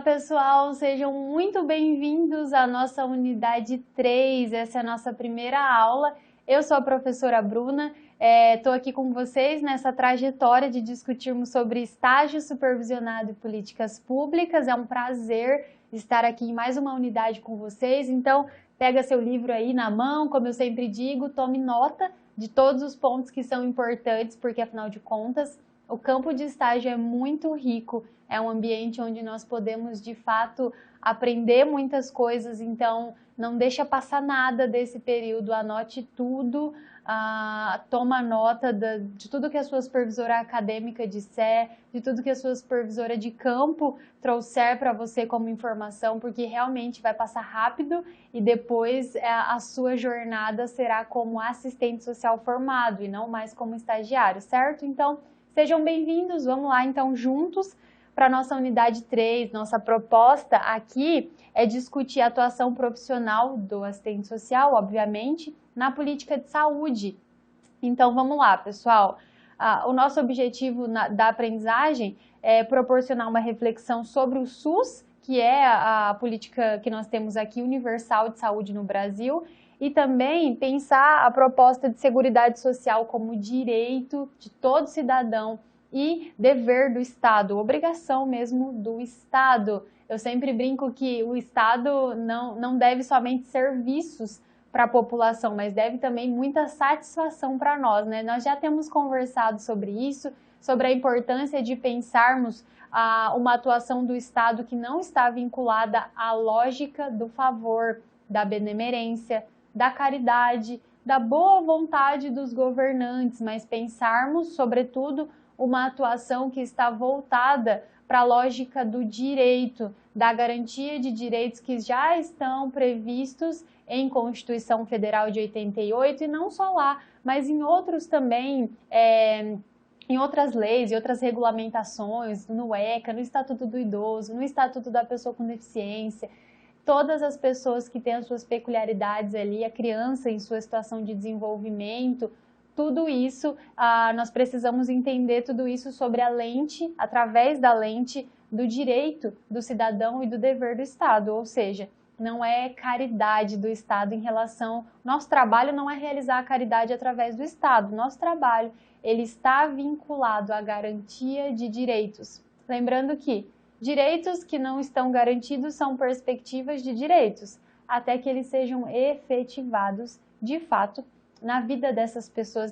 pessoal, sejam muito bem-vindos à nossa unidade 3, essa é a nossa primeira aula. Eu sou a professora Bruna, estou aqui com vocês nessa trajetória de discutirmos sobre estágio supervisionado e políticas públicas. É um prazer estar aqui em mais uma unidade com vocês, então pega seu livro aí na mão, como eu sempre digo, tome nota de todos os pontos que são importantes, porque afinal de contas, o campo de estágio é muito rico, é um ambiente onde nós podemos, de fato, aprender muitas coisas, então não deixa passar nada desse período, anote tudo, toma nota de tudo que a sua supervisora acadêmica disser, de tudo que a sua supervisora de campo trouxer para você como informação, porque realmente vai passar rápido e depois a sua jornada será como assistente social formado e não mais como estagiário, certo? Então, sejam bem-vindos, vamos lá então juntos para a nossa unidade 3. Nossa proposta aqui é discutir a atuação profissional do assistente social, obviamente, na política de saúde. Então vamos lá, pessoal. O nosso objetivo da aprendizagem é proporcionar uma reflexão sobre o SUS, que é a política que nós temos aqui, universal de saúde no Brasil, e também pensar a proposta de seguridade social como direito de todo cidadão e dever do Estado, obrigação mesmo do Estado. Eu sempre brinco que o Estado não deve somente serviços para a população, mas deve também muita satisfação para nós, né? Nós já temos conversado sobre isso, sobre a importância de pensarmos uma atuação do Estado que não está vinculada à lógica do favor, da benemerência, da caridade, da boa vontade dos governantes, mas pensarmos, sobretudo, uma atuação que está voltada para a lógica do direito, da garantia de direitos que já estão previstos em Constituição Federal de 88 e não só lá, mas em outros também, em outras leis e outras regulamentações, no ECA, no Estatuto do Idoso, no Estatuto da Pessoa com Deficiência. Todas as pessoas que têm as suas peculiaridades ali, a criança em sua situação de desenvolvimento, tudo isso, nós precisamos entender tudo isso sobre a lente, através da lente do direito do cidadão e do dever do Estado, ou seja, não é caridade do Estado em relação... Nosso trabalho não é realizar a caridade através do Estado, nosso trabalho, ele está vinculado à garantia de direitos. Lembrando que direitos que não estão garantidos são perspectivas de direitos, até que eles sejam efetivados de fato na vida dessas pessoas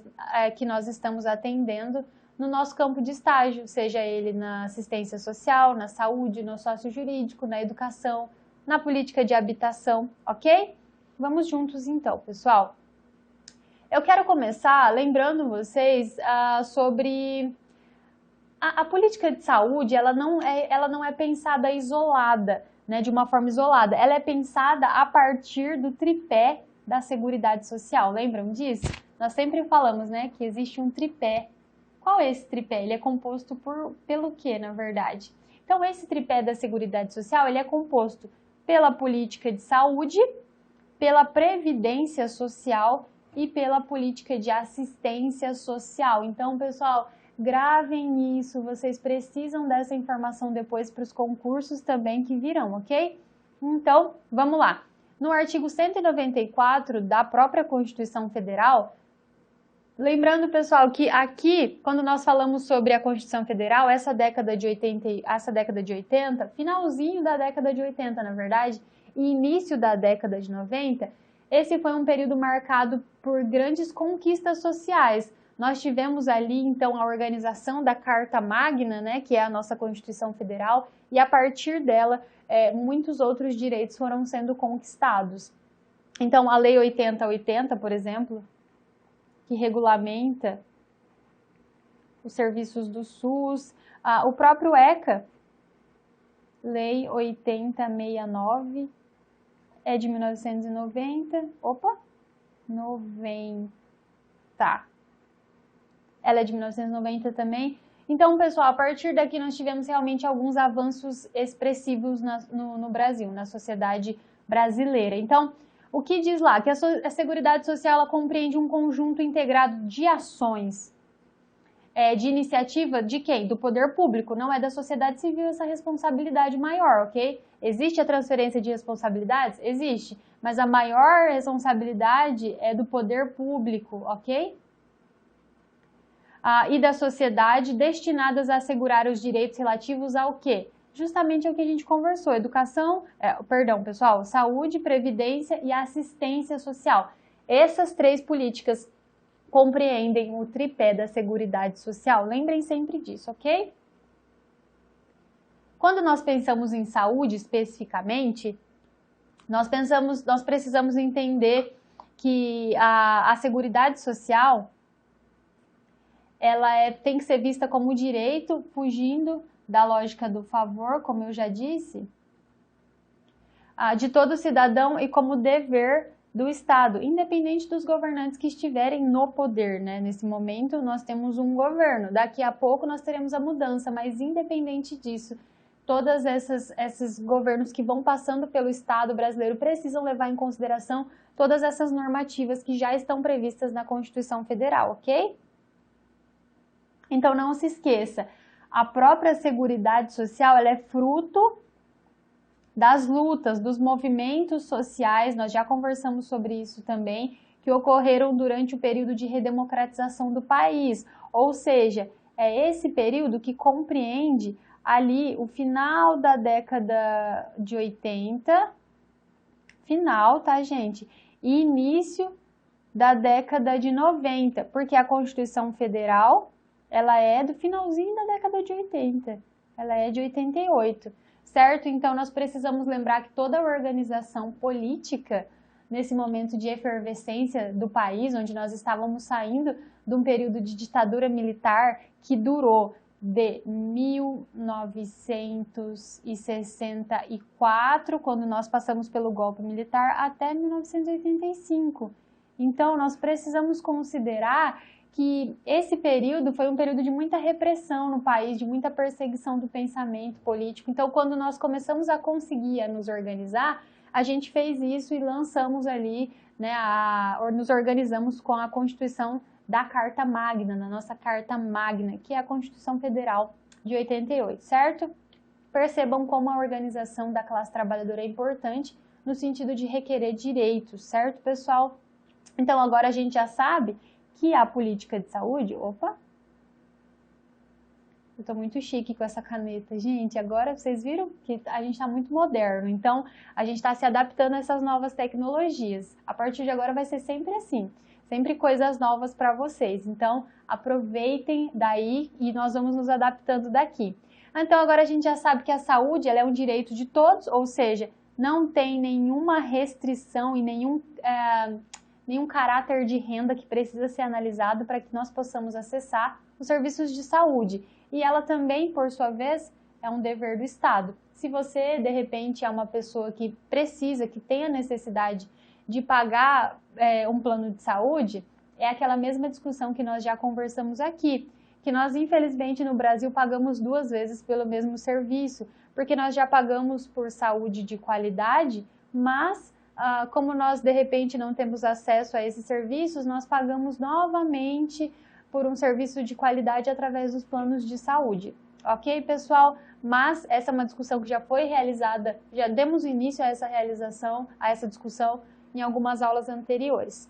que nós estamos atendendo no nosso campo de estágio, seja ele na assistência social, na saúde, no sócio-jurídico, na educação, na política de habitação, ok? Vamos juntos então, pessoal. Eu quero começar lembrando vocês sobre... A política de saúde, ela não é pensada isolada, né, de uma forma isolada. Ela é pensada a partir do tripé da Seguridade Social. Lembram disso? Nós sempre falamos, né, que existe um tripé. Qual é esse tripé? Ele é composto pelo quê, na verdade? Então, esse tripé da Seguridade Social, ele é composto pela política de saúde, pela previdência social e pela política de assistência social. Então, pessoal, gravem isso, vocês precisam dessa informação depois para os concursos também que virão, ok? Então, vamos lá. No artigo 194 da própria Constituição Federal, lembrando, pessoal, que aqui, quando nós falamos sobre a Constituição Federal, essa década de 80, finalzinho da década de 80, na verdade, e início da década de 90, esse foi um período marcado por grandes conquistas sociais. Nós tivemos ali, então, a organização da Carta Magna, né, que é a nossa Constituição Federal, e a partir dela, muitos outros direitos foram sendo conquistados. Então, a Lei 8080, por exemplo, que regulamenta os serviços do SUS, o próprio ECA, Lei 8069, é de 1990, 90, ela é de 1990 também. Então, pessoal, a partir daqui nós tivemos realmente alguns avanços expressivos no Brasil, na sociedade brasileira. Então, o que diz lá? Que a Seguridade Social ela compreende um conjunto integrado de ações de iniciativa de quem? Do poder público, não é da sociedade civil essa responsabilidade maior, ok? Existe a transferência de responsabilidades? Existe, mas a maior responsabilidade é do poder público, ok? E da sociedade destinadas a assegurar os direitos relativos ao quê? Justamente é o que a gente conversou, saúde, previdência e assistência social. Essas três políticas compreendem o tripé da Seguridade Social. Lembrem sempre disso, ok? Quando nós pensamos em saúde especificamente, nós precisamos entender que a Seguridade Social ela tem que ser vista como direito, fugindo da lógica do favor, como eu já disse, de todo cidadão e como dever do Estado, independente dos governantes que estiverem no poder, né? Nesse momento nós temos um governo, daqui a pouco nós teremos a mudança, mas independente disso, todos esses governos que vão passando pelo Estado brasileiro precisam levar em consideração todas essas normativas que já estão previstas na Constituição Federal, ok? Então não se esqueça, a própria Seguridade Social ela é fruto das lutas, dos movimentos sociais, nós já conversamos sobre isso também, que ocorreram durante o período de redemocratização do país, ou seja, é esse período que compreende ali o final da década de 80, final, tá, gente? E início da década de 90, porque a Constituição Federal, ela é do finalzinho da década de 80, ela é de 88. Certo? Então, nós precisamos lembrar que toda a organização política, nesse momento de efervescência do país, onde nós estávamos saindo de um período de ditadura militar que durou de 1964, quando nós passamos pelo golpe militar, até 1985. Então, nós precisamos considerar que esse período foi um período de muita repressão no país, de muita perseguição do pensamento político. Então, quando nós começamos a conseguir nos organizar, a gente fez isso e lançamos ali, né, nos organizamos com a Constituição da Carta Magna, na nossa Carta Magna, que é a Constituição Federal de 88, certo? Percebam como a organização da classe trabalhadora é importante no sentido de requerer direitos, certo, pessoal? Então, agora a gente já sabe que a política de saúde, eu tô muito chique com essa caneta, gente, agora vocês viram que a gente tá muito moderno, então a gente tá se adaptando a essas novas tecnologias, a partir de agora vai ser sempre assim, sempre coisas novas para vocês, então aproveitem daí e nós vamos nos adaptando daqui. Então agora a gente já sabe que a saúde ela é um direito de todos, ou seja, não tem nenhuma restrição e nenhum caráter de renda que precisa ser analisado para que nós possamos acessar os serviços de saúde. E ela também, por sua vez, é um dever do Estado. Se você, de repente, é uma pessoa que precisa, que tem a necessidade de pagar um plano de saúde, é aquela mesma discussão que nós já conversamos aqui, que nós, infelizmente, no Brasil pagamos 2 vezes pelo mesmo serviço, porque nós já pagamos por saúde de qualidade, mas como nós, de repente, não temos acesso a esses serviços, nós pagamos novamente por um serviço de qualidade através dos planos de saúde. Ok, pessoal? Mas essa é uma discussão que já foi realizada, já demos início a essa discussão em algumas aulas anteriores.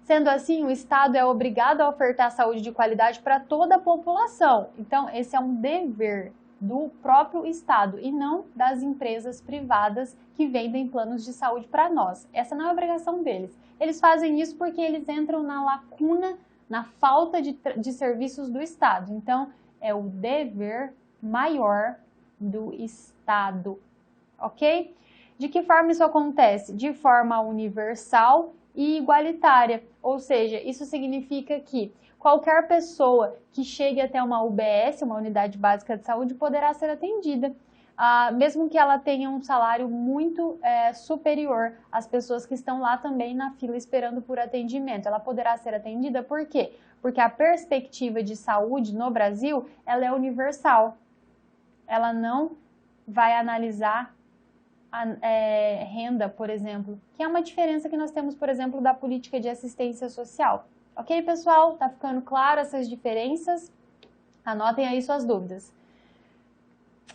Sendo assim, o Estado é obrigado a ofertar saúde de qualidade para toda a população. Então, esse é um dever do próprio Estado e não das empresas privadas que vendem planos de saúde para nós. Essa não é a obrigação deles. Eles fazem isso porque eles entram na lacuna, na falta de serviços do Estado. Então, é o dever maior do Estado, ok? De que forma isso acontece? De forma universal e igualitária, ou seja, isso significa que qualquer pessoa que chegue até uma UBS, uma unidade básica de saúde, poderá ser atendida, mesmo que ela tenha um salário muito superior às pessoas que estão lá também na fila esperando por atendimento. Ela poderá ser atendida por quê? Porque a perspectiva de saúde no Brasil, ela é universal. Ela não vai analisar renda, por exemplo, que é uma diferença que nós temos, por exemplo, da política de assistência social. Ok, pessoal? Tá ficando claro essas diferenças? Anotem aí suas dúvidas.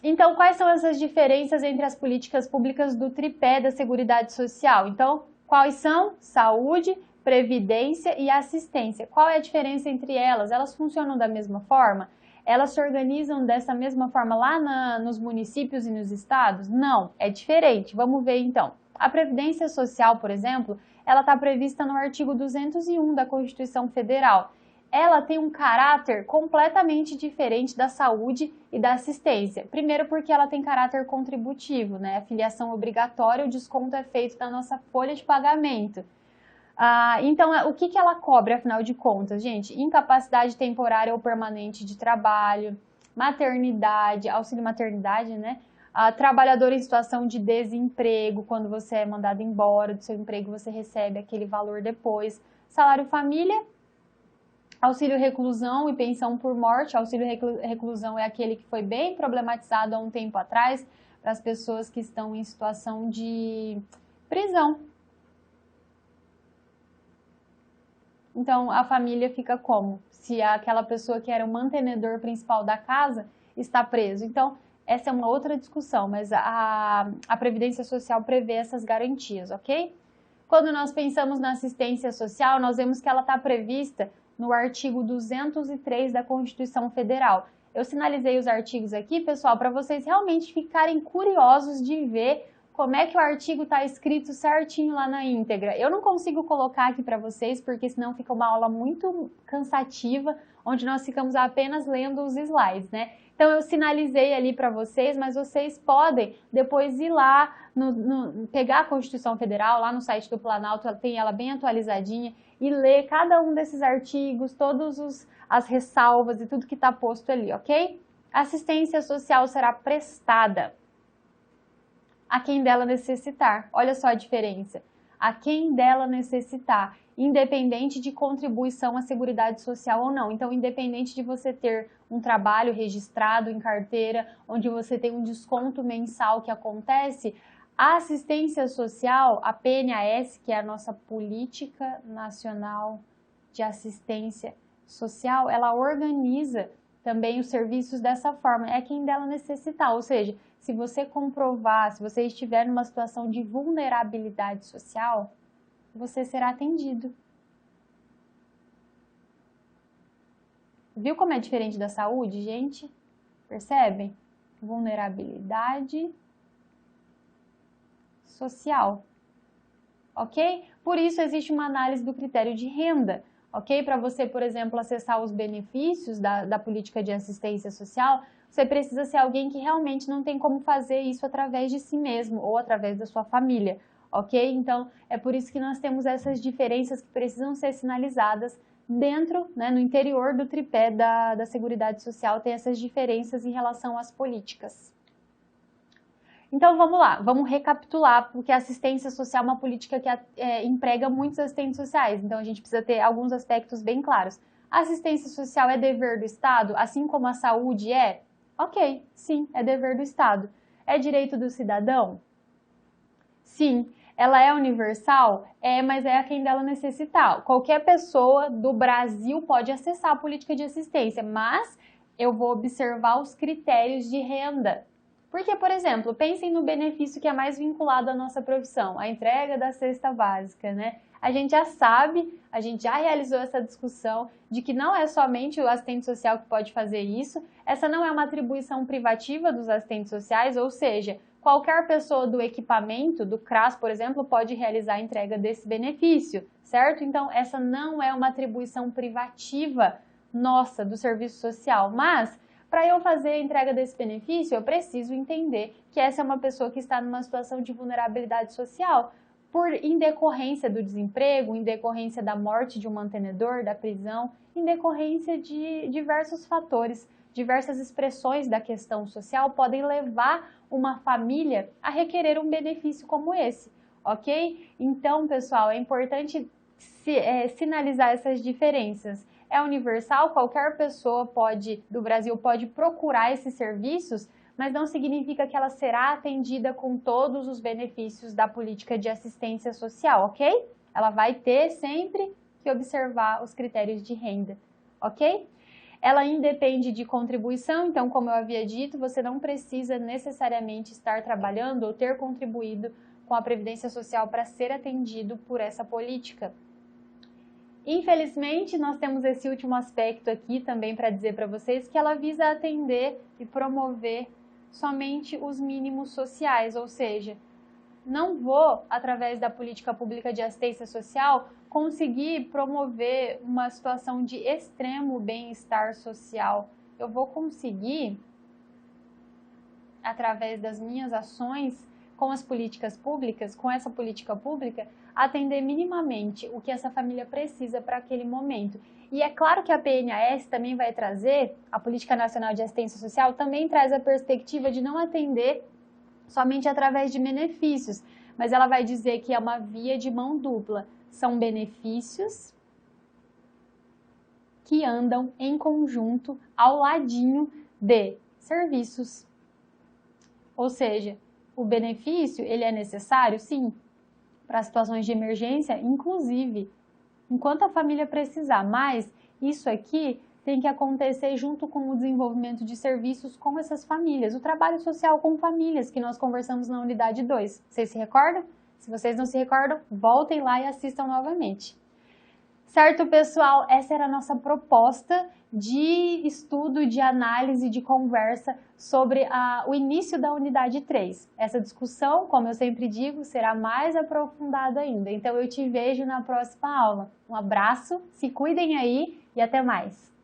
Então, quais são essas diferenças entre as políticas públicas do tripé da Seguridade Social? Então, quais são? Saúde, previdência e assistência. Qual é a diferença entre elas? Elas funcionam da mesma forma? Elas se organizam dessa mesma forma lá nos municípios e nos estados? Não, é diferente. Vamos ver então. A Previdência Social, por exemplo, ela está prevista no artigo 201 da Constituição Federal. Ela tem um caráter completamente diferente da saúde e da assistência. Primeiro porque ela tem caráter contributivo, né? A filiação obrigatória, o desconto é feito da nossa folha de pagamento. Então, o que ela cobre, afinal de contas, gente? Incapacidade temporária ou permanente de trabalho, maternidade, auxílio maternidade, né? Trabalhador em situação de desemprego, quando você é mandado embora do seu emprego, você recebe aquele valor depois. Salário família, auxílio reclusão e pensão por morte. Auxílio reclusão é aquele que foi bem problematizado há um tempo atrás para as pessoas que estão em situação de prisão. Então, a família fica como? Se aquela pessoa que era o mantenedor principal da casa está preso. Então, essa é uma outra discussão, mas a Previdência Social prevê essas garantias, ok? Quando nós pensamos na assistência social, nós vemos que ela está prevista no artigo 203 da Constituição Federal. Eu sinalizei os artigos aqui, pessoal, para vocês realmente ficarem curiosos de ver como é que o artigo está escrito certinho lá na íntegra. Eu não consigo colocar aqui para vocês, porque senão fica uma aula muito cansativa, onde nós ficamos apenas lendo os slides, né? Então, eu sinalizei ali para vocês, mas vocês podem depois ir lá, pegar a Constituição Federal, lá no site do Planalto, tem ela bem atualizadinha, e ler cada um desses artigos, todas as ressalvas e tudo que está posto ali, ok? Assistência social será prestada a quem dela necessitar. Olha só a diferença. A quem dela necessitar, independente de contribuição à Seguridade Social ou não. Então, independente de você ter um trabalho registrado em carteira, onde você tem um desconto mensal que acontece, a assistência social, a PNAS, que é a nossa Política Nacional de Assistência Social, ela organiza também os serviços dessa forma. É quem dela necessitar, ou seja, se você comprovar, se você estiver numa situação de vulnerabilidade social, você será atendido. Viu como é diferente da saúde, gente? Percebem? Vulnerabilidade social, ok? Por isso existe uma análise do critério de renda, ok? Para você, por exemplo, acessar os benefícios da política de assistência social, você precisa ser alguém que realmente não tem como fazer isso através de si mesmo ou através da sua família, ok? Então, é por isso que nós temos essas diferenças que precisam ser sinalizadas dentro, né, no interior do tripé da Seguridade Social, tem essas diferenças em relação às políticas. Então, vamos lá, vamos recapitular, porque a assistência social é uma política que emprega muitos assistentes sociais, então a gente precisa ter alguns aspectos bem claros. A assistência social é dever do Estado, assim como a saúde é? Ok, sim, é dever do Estado. É direito do cidadão? Sim. Ela é universal? É, mas é a quem dela necessitar. Qualquer pessoa do Brasil pode acessar a política de assistência, mas eu vou observar os critérios de renda. Porque, por exemplo, pensem no benefício que é mais vinculado à nossa profissão, a entrega da cesta básica, né? A gente já sabe, a gente já realizou essa discussão de que não é somente o assistente social que pode fazer isso, essa não é uma atribuição privativa dos assistentes sociais, ou seja, qualquer pessoa do equipamento, do CRAS, por exemplo, pode realizar a entrega desse benefício, certo? Então, essa não é uma atribuição privativa nossa do serviço social, mas para eu fazer a entrega desse benefício, eu preciso entender que essa é uma pessoa que está numa situação de vulnerabilidade social, em decorrência do desemprego, em decorrência da morte de um mantenedor, da prisão, em decorrência de diversos fatores, diversas expressões da questão social podem levar uma família a requerer um benefício como esse, ok? Então, pessoal, é importante sinalizar essas diferenças. É universal, qualquer pessoa do Brasil pode procurar esses serviços, mas não significa que ela será atendida com todos os benefícios da política de assistência social, ok? Ela vai ter sempre que que observar os critérios de renda, ok? Ela independe de contribuição, então, como eu havia dito, você não precisa necessariamente estar trabalhando ou ter contribuído com a Previdência Social para ser atendido por essa política. Infelizmente, nós temos esse último aspecto aqui também para dizer para vocês que ela visa atender e promover somente os mínimos sociais, ou seja, não vou, através da política pública de assistência social, conseguir promover uma situação de extremo bem-estar social. Eu vou conseguir, através das minhas ações, com as políticas públicas, com essa política pública, atender minimamente o que essa família precisa para aquele momento. E é claro que a PNAS também vai trazer, a Política Nacional de Assistência Social também traz a perspectiva de não atender somente através de benefícios, mas ela vai dizer que é uma via de mão dupla. São benefícios que andam em conjunto ao ladinho de serviços. Ou seja, o benefício, ele é necessário, sim, para situações de emergência, inclusive, enquanto a família precisar, mas isso aqui tem que acontecer junto com o desenvolvimento de serviços com essas famílias, o trabalho social com famílias que nós conversamos na unidade 2. Vocês se recordam? Se vocês não se recordam, voltem lá e assistam novamente. Certo, pessoal? Essa era a nossa proposta de estudo, de análise, de conversa sobre o início da unidade 3. Essa discussão, como eu sempre digo, será mais aprofundada ainda. Então, eu te vejo na próxima aula. Um abraço, se cuidem aí e até mais!